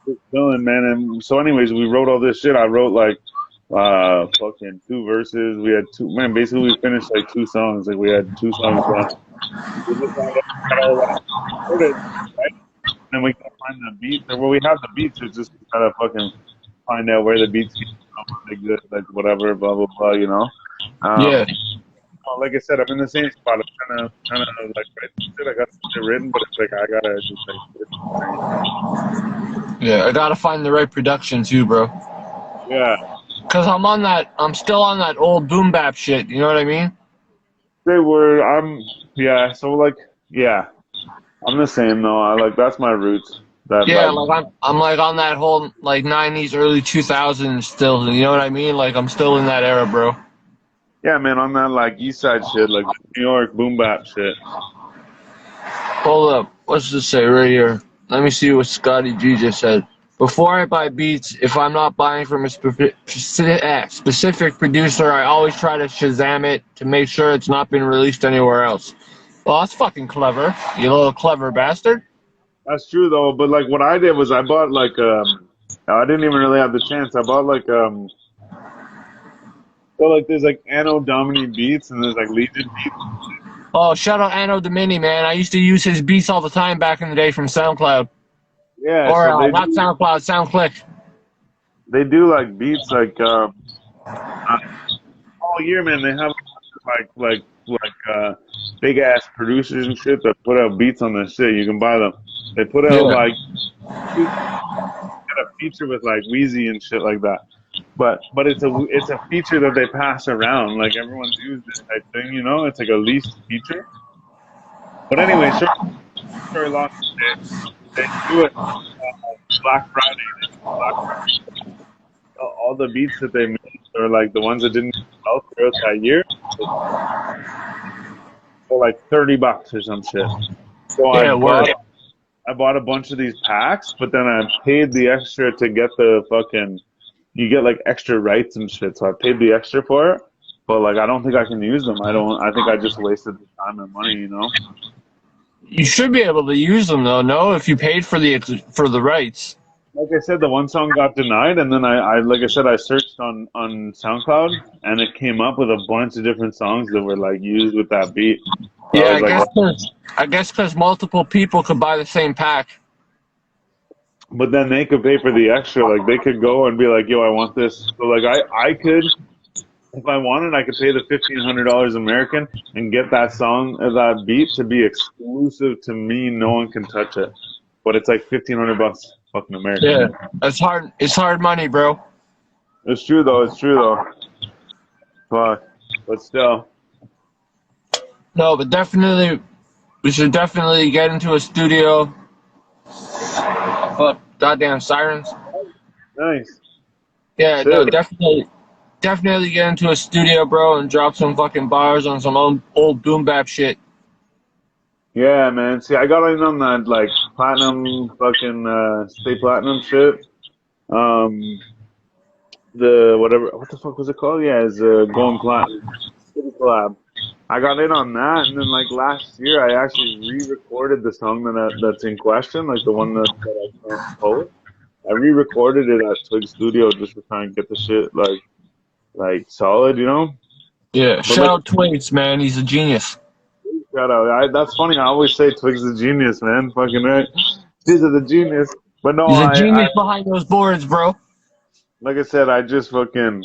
just chilling, man. And so, anyways, we wrote all this shit. I wrote like fucking 2 verses. We had 2. Man, basically, we finished like 2 songs. Like we had 2 songs done. We just got all that recorded, right? And we gotta find the beats. Well, we have the beats. It's just gotta fucking find out where the beats came from, like this, like whatever, blah blah blah. You know. Yeah. Like I said, I'm in the same spot. I'm trying to like write shit. I got shit written, but it's like I gotta just like. Yeah, I gotta find the right production too, bro. Yeah. Cause I'm still on that old boom bap shit. You know what I mean? They were. Yeah. So like. Yeah. I'm the same though. I like that's my roots. That Yeah, like I'm like on that whole like 90s, early 2000s still. You know what I mean? Like I'm still in that era, bro. Yeah, man, on that like East Side shit, like New York boom bap shit. Hold up. What's this say right here? Let me see what Scotty G just said. Before I buy beats, if I'm not buying from a specific producer, I always try to Shazam it to make sure it's not been released anywhere else. Well, that's fucking clever, you little clever bastard. That's true though, but like what I did was I bought like I didn't even really have the chance. I bought like so like there's like Anno Domini beats and there's like Legion beats. Oh, shout out Anno Domini, man. I used to use his beats all the time back in the day from SoundCloud. Yeah, Or so not SoundCloud, SoundClick. they do like beats like all year, man. They have like big ass producers and shit that put out beats on this shit. You can buy them. They put out like a feature with like Wheezy and shit like that. But it's a feature that they pass around. Like everyone's used this type thing, you know. It's like a leased feature. But anyway, story long. They do it Black Friday. All the beats that they made are like the ones that didn't sell throughout that year for like $30 or some shit. So Yeah, I bought a bunch of these packs, but then I paid the extra to get the fucking. You get like extra rights and shit, so I paid the extra for it. But like, I don't think I can use them. I think I just wasted the time and money, you know. You should be able to use them though, no? If you paid for the rights. Like I said, the one song got denied, and then I like I said, I searched on SoundCloud, and it came up with a bunch of different songs that were like used with that beat. So Yeah, I guess because multiple people could buy the same pack. But then they could pay for the extra. Like they could go and be like, "Yo, I want this." So like I could, if I wanted, I could pay the $1,500 American and get that song, that beat to be exclusive to me. No one can touch it. But it's like $1,500 fucking American. Yeah, that's hard. It's hard money, bro. It's true though. It's true though. Fuck. But still. No, but definitely We should definitely get into a studio. Fuck, goddamn sirens. Nice. Yeah, Shit. no, definitely get into a studio, bro, and drop some fucking bars on some old boom bap shit. Yeah, man. See, I got in on that like platinum fucking stay platinum shit. Um, the whatever, what the fuck was it called? Yeah, it's going platinum city collab. I got in on that, and then like last year, I actually re-recorded the song that's in question, like the one that I composed. I re-recorded it at Twig Studio just to try and get the shit like solid, you know. Yeah, But shout like, out Twigs, man. He's a genius. shout out. That's funny. I always say Twig's the genius, man. Fucking right. These are the genius. But no, He's a I genius behind those boards, bro. like I said, I just fucking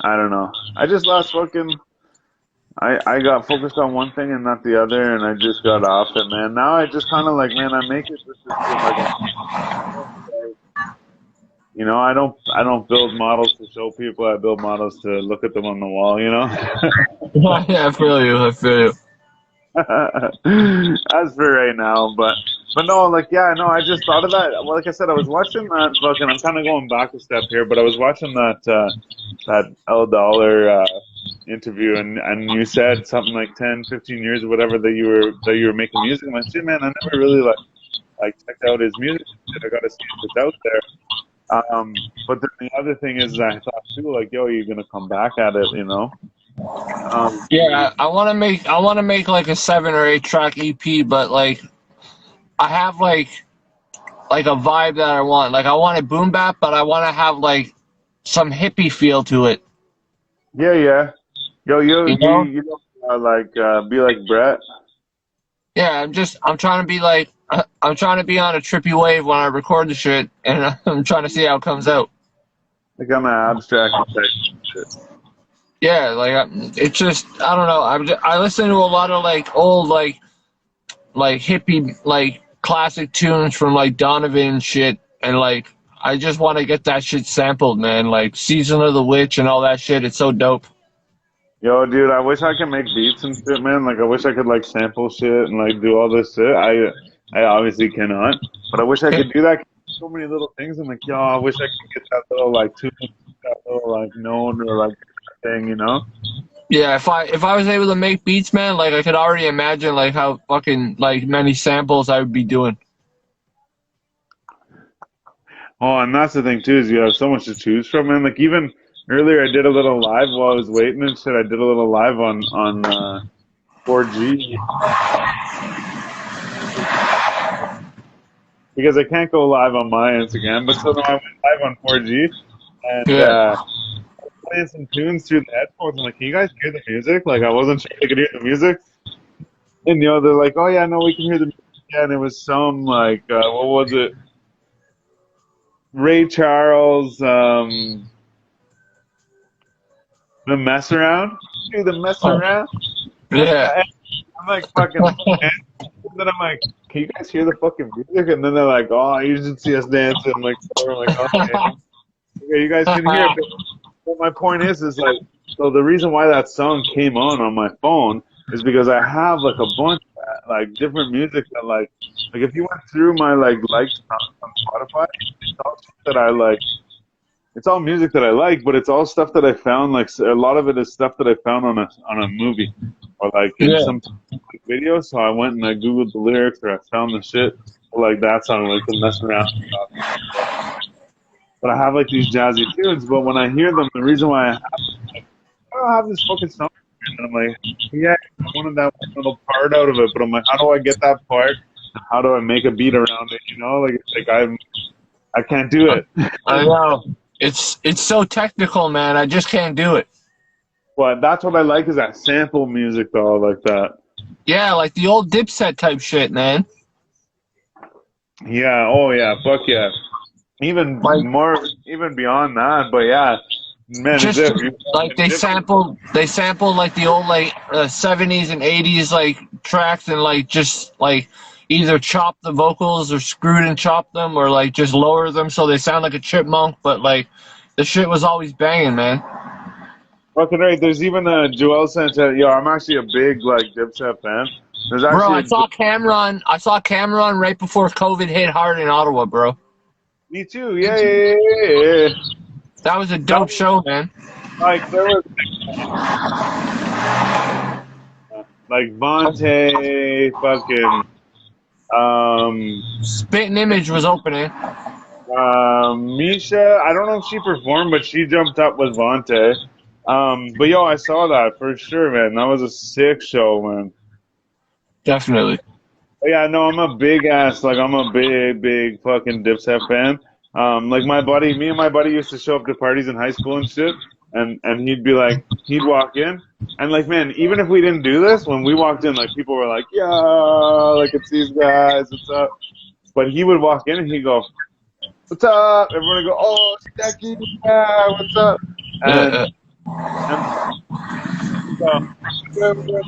I don't know. I just lost fucking. I got focused on one thing and not the other, and I just got off it, man. Now I just kind of like, man, I make it just to like, you know, I don't build models to show people. I build models to look at them on the wall, you know. Yeah, I feel you. I feel you. That's for right now, but no, like yeah, no, I just thought of that. Well, like I said, I was watching that fucking. I'm kind of going back a step here, but I was watching that L Dollar interview, and you said something like 10, 15 years or whatever that you were making music. I'm like, shit, man, I never really like checked out his music. I got to see if it's out there. But then the other thing is, I thought too, like, yo, you're gonna come back at it, you know? Yeah, I want to make like a 7 or 8 track EP, but like I have like a vibe that I want. Like I want it boom bap, but I want to have like some hippie feel to it. Yeah, yeah. Yo, You know? you don't be like Brett. Yeah, I'm trying to be like I'm trying to be on a trippy wave when I record the shit, and I'm trying to see how it comes out. Like I'm an abstract type shit. Yeah, like it's just I don't know. I listen to a lot of like old like hippie like classic tunes from like Donovan and shit, and like I just want to get that shit sampled, man. Like Season of the Witch and all that shit. It's so dope. Yo, dude, I wish I could make beats and shit, man. Like I wish I could like sample shit and like do all this shit. I obviously cannot, but I wish I could do that. So many little things. I'm like, yo, I wish I could get that little like tune, that little like known or like thing, you know? Yeah, if I was able to make beats, man, like I could already imagine like how fucking like many samples I would be doing. Oh, and that's the thing too, is you have so much to choose from, man. Like even earlier, I did a little live while I was waiting and shit. I did a little live on 4G because I can't go live on my Instagram. But so now I went live on 4G and Yeah. playing some tunes through the headphones. I'm like, can you guys hear the music? Like I wasn't sure they could hear the music, and you know they're like, oh yeah, no, we can hear the music. Yeah, and it was some like what was it? Ray Charles, the mess around. Do the mess Oh, around. yeah. I'm like fucking. And then I'm like, can you guys hear the fucking music? And then they're like, oh, you should see us dancing. Like, I'm like, okay, okay, you guys can hear it. But my point is like, so the reason why that song came on my phone is because I have like a bunch of like different music that like if you went through my like liked songs on Spotify, it's all shit that I like. It's all music that I like, but it's all stuff that I found. Like a lot of it is stuff that I found on a movie or like in Yeah. some video. So I went and I googled the lyrics or I found the shit like that song, like the mess around. But I have like these jazzy tunes. But when I hear them, the reason why I don't have this fucking song, and I'm like, yeah, I wanted that one little part out of it. But I'm like, how do I get that part? How do I make a beat around it? You know, like it's like I can't do it. I know. It's so technical, man. I just can't do it. But that's what I like is that sample music though, like that. Yeah, like the old Dipset type shit, man. Yeah, oh yeah, fuck yeah. Even Like more, even beyond that, but yeah, man, it's just if like they sampled like the old like 70s and 80s like tracks and like just like either chop the vocals or screwed and chop them or like just lower them so they sound like a chipmunk, but like the shit was always banging, man. fucking right. There's even a Joel Sanchez. Yo, I'm actually a big like Dipset fan. There's Bro, actually I saw Cameron. I saw Cameron right before COVID hit hard in Ottawa, bro. me too. Yeah, yeah, yeah, yeah, yeah. That was a That dope was, show, man. like there was like Vontae, fucking Spitting Image was opening. Misha. I don't know if she performed, but she jumped up with Vontae. But yo, I saw that for sure, man. That was a sick show, man. Definitely. Yeah, no, I'm a big ass, like I'm a big fucking Dipset fan. Like me and my buddy used to show up to parties in high school and shit, and he'd be like, he'd walk in, and like, man, even if we didn't do this, when we walked in, like people were like, yeah, like it's these guys, what's up? But he would walk in and he'd go, what's up? Everyone would go, oh, Stecky, yeah, what's up? And so,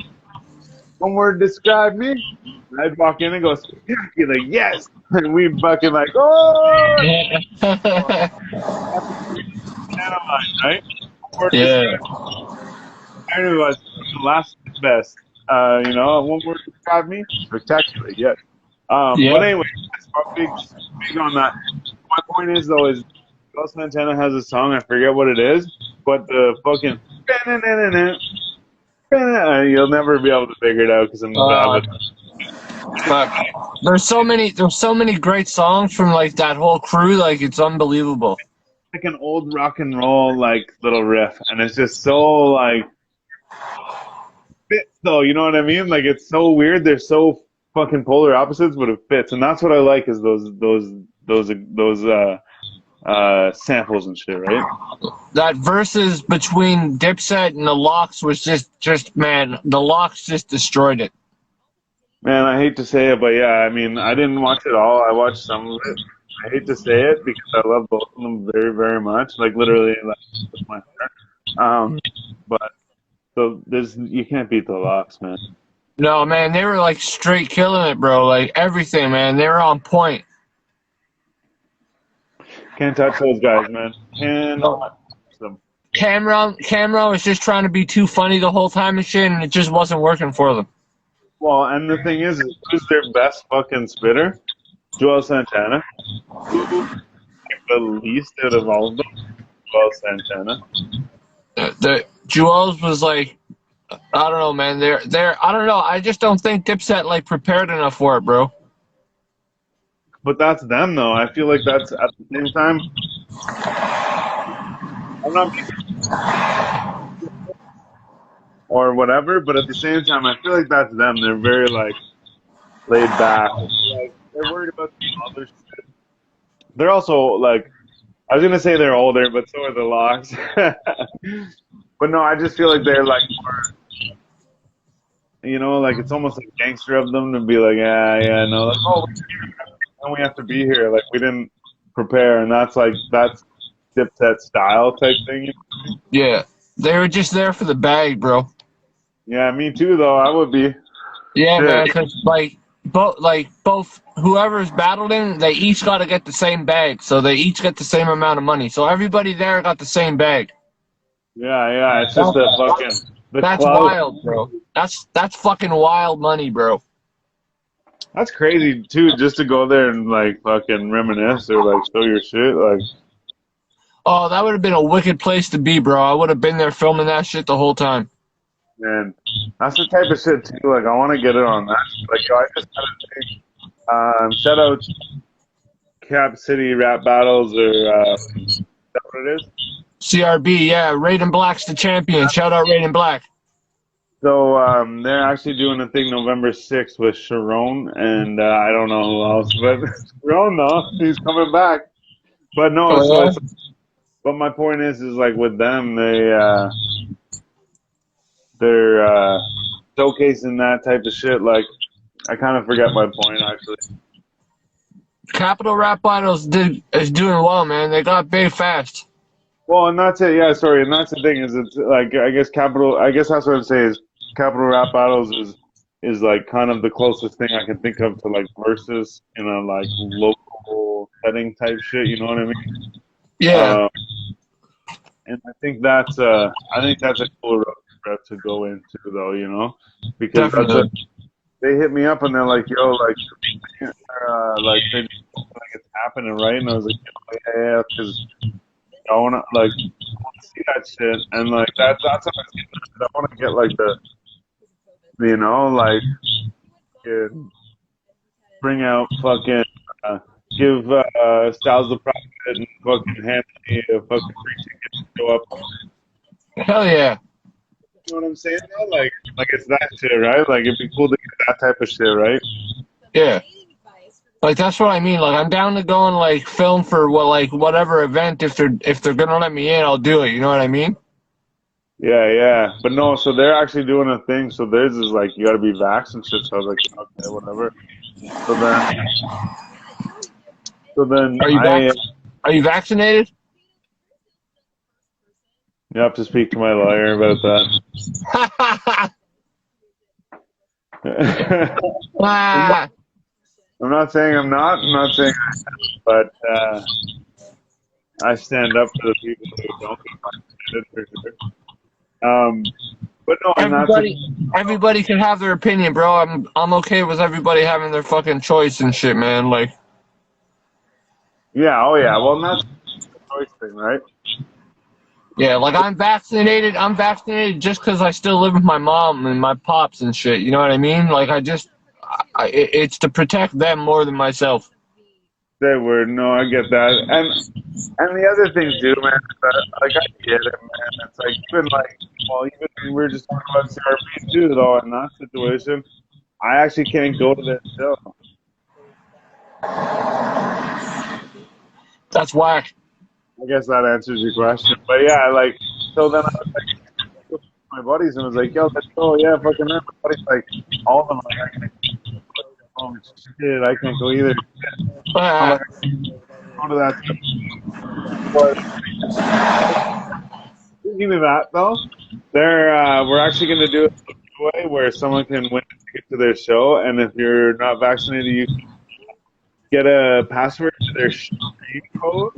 one word describe me. I'd walk in and go, spectacular, yes. And we'd fucking like, oh, right? Yeah. I knew it was the last best. One word describe me, spectacular, yes. Yeah. But anyway, I'm big on that. My point is though, is Stylez Santana has a song, I forget what it is, but the fucking you'll never be able to figure it out because I'm bad with it. Fuck. There's so many great songs from like that whole crew, like it's unbelievable. Like an old rock and roll like little riff, and it's just so like fits though, you know what I mean? Like it's so weird. They're so fucking polar opposites, but it fits, and that's what I like is those samples and shit, right? That verses between Dipset and the Locks was just man, the Locks just destroyed it. Man, I hate to say it, but yeah, I mean, I didn't watch it all. I watched some of it. I hate to say it because I love both of them very, very much. Like literally, like with my heart. But so you can't beat the Locks, man. No, man, they were like straight killing it, bro. Like everything, man. They were on point. Can't touch those guys, man. Can't touch them. Cameron was just trying to be too funny the whole time and shit, and it just wasn't working for them. Well, and the thing is who's their best fucking spitter? Joel Santana. The least out of all of them, Joel Santana. The Jewels was like, I don't know, man. They're I don't know. I just don't think Dipset like prepared enough for it, bro. But that's them, though. I feel like that's at the same time. I'm not or whatever, but at the same time, I feel like that's them. They're very like laid back. Like, they're worried about the other shit. They're also like, I was gonna say they're older, but so are the Locks. But no, I just feel like they're like more, like it's almost like gangster of them to be like, yeah, no, like, oh, we have to be here. Like we didn't prepare, and that's Dipset style type thing. Yeah, they were just there for the bag, bro. Yeah, me too, though. I would be. Yeah, Shit. man, because both whoever's battling, they each got to get the same bag, so they each get the same amount of money. So everybody there got the same bag. Yeah, it's just That's clout. wild, bro. That's fucking wild money, bro. That's crazy too, just to go there and like fucking reminisce or like show your shit. Like, Oh, that would have been a wicked place to be, bro. I would have been there filming that shit the whole time. man, that's the type of shit too. Like, I want to get it on that. Like, yo, I just gotta say, shout out Cap City Rap Battles or is that what it is? CRB, yeah. Raiden Black's the champion. Shout out Raiden Black. So they're actually doing a thing November 6th with Sharon, and I don't know who else, but Sharon, though, he's coming back. But no, but my point is like with them, they're showcasing that type of shit. Like, I kind of forget my point actually. Capital Rap Battles is doing well, man. They got big fast. Well, and that's it. Yeah, sorry, and that's the thing is, it's like I guess that's what I'm saying is Capital Rap Battles is like kind of the closest thing I can think of to like versus in a like local setting type shit. You know what I mean? Yeah. And I think that's a cool route to go into though. Because they hit me up and they're like, yo, like, like, they just, like, it's happening, right? And I was like, yeah, because I want to, like, I want to see that shit. And, like, that's what I'm getting at. I want to get, like, like, bring out fucking, give Stylez Tha Prophet and fucking hand me a fucking free ticket to show up. Hell yeah. You know what I'm saying? Though? Like it's that shit, right? Like it'd be cool to get that type of shit, right? Yeah. Like that's what I mean. Like I'm down to go and like film for whatever event if they're gonna let me in, I'll do it. You know what I mean? Yeah, yeah. But no, so they're actually doing a thing. So theirs is like you got to be vaxxed and shit. So I was like, okay, whatever. So then Are you vaccinated? You have to speak to my lawyer about that. I'm not saying I'm not. I'm not saying I am, but I stand up for the people who don't get vaccinated for sure. But no, everybody can have their opinion, bro. I'm okay with everybody having their fucking choice and shit, man. Like, yeah, oh yeah. Well, that's the choice thing, right? Yeah, like I'm vaccinated. I'm vaccinated just because I still live with my mom and my pops and shit. You know what I mean? Like it's to protect them more than myself. They were no, I get that, and the other thing too, man. Like I get it, man. It's like even we were just talking about CRP too, though. In that situation, I actually can't go to their show. That's whack. I guess that answers your question. But yeah, like, so then I was like, my buddies and was like, yo, let's go. Yeah, fucking man. My buddies, like, all of them, like, I can't go. Oh, shit, I can't go either. I'm like, go to that. But, give me that, though. We're actually going to do a giveaway where someone can win a ticket to their show. And if you're not vaccinated, you can get a password to their stream code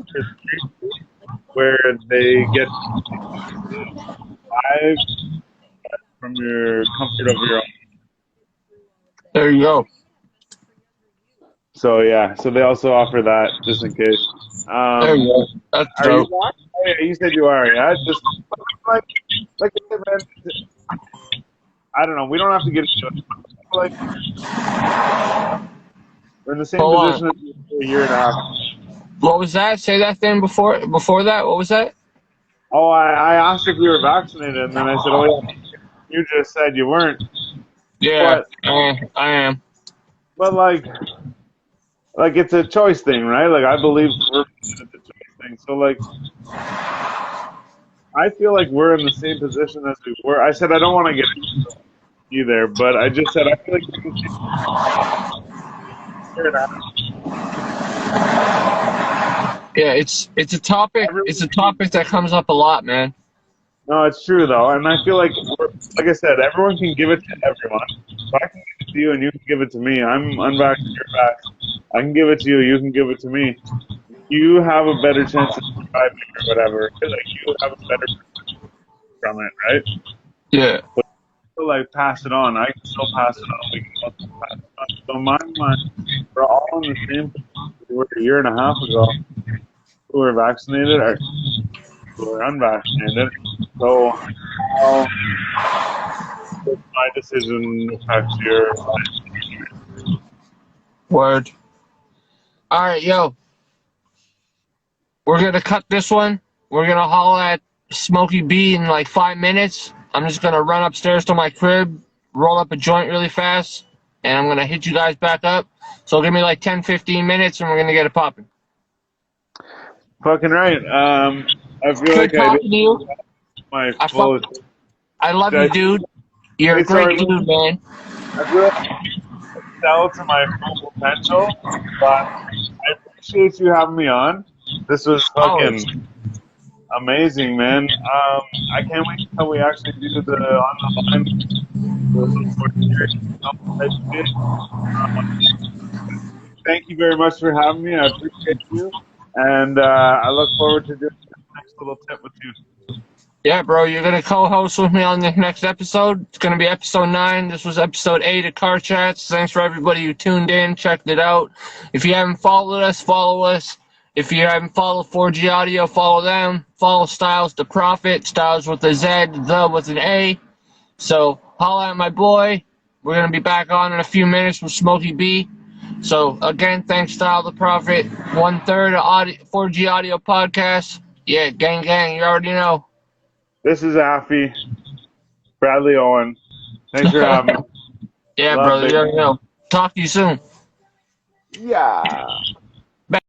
where they get live from your comfort of your own. There you go. So yeah, so they also offer that just in case. There you go. That's dope. Oh, yeah, you said you are. Yeah, just like I said, man. I don't know. We don't have to get into it. Like we're in the same position as a year and a half. What was that? Say that thing before that. What was that? Oh, I asked if you were vaccinated, and then I said, "Oh, yeah." You just said you weren't. Yeah, I am. But like it's a choice thing, right? Like I believe it's a choice thing. So like, I feel like we're in the same position as we were. I said I don't want to get into it either, but I just said I feel like we can figure it out. Yeah, it's a topic. It's a topic that comes up a lot, man. No, it's true though, and I feel like like I said, everyone can give it to everyone. So I can give it to you, and you can give it to me. I'm unvaccinated, you're vaxxed. I can give it to you, you can give it to me. You have a better chance of surviving or whatever. Like you have a better from it, right? Yeah. But like pass it on. I can still pass it on. We can also pass it on. So in my mind, we're all in the same position we were a year and a half ago. Who were vaccinated or who were unvaccinated. So my decision affects your life. Word. All right, yo. We're gonna cut this one. We're gonna holler at Smokey B in like 5 minutes. I'm just gonna run upstairs to my crib, roll up a joint really fast, and I'm gonna hit you guys back up. So give me like 10-15 minutes, and we're gonna get it popping. Fucking right. I feel Good like talking to you. I love you, dude. You're a great dude, man. I feel like I sell to my full potential, but I appreciate you having me on. This was fucking amazing, man. I can't wait until we actually do the on the line. Thank you very much for having me. I appreciate you, and I look forward to doing the next little tip with you. Yeah, bro, you're gonna co-host with me on the next episode. It's gonna be episode 9. This was episode 8 of Car Chats. Thanks for everybody who tuned in, checked it out. If you haven't followed us, follow us. If you haven't followed 4G Audio, follow them. Follow Stylez Tha Prophet. Stylez with a Z, the with an A. So holla at my boy. We're gonna be back on in a few minutes with Smokey B. So again, thanks Stylez Tha Prophet. 1/3 of 4G Audio podcast. Yeah, gang gang, you already know. This is Affy, Bradley Owen. Thanks for having me. Yeah, Love, brother, you baby. already know. Talk to you soon. Yeah. Bye.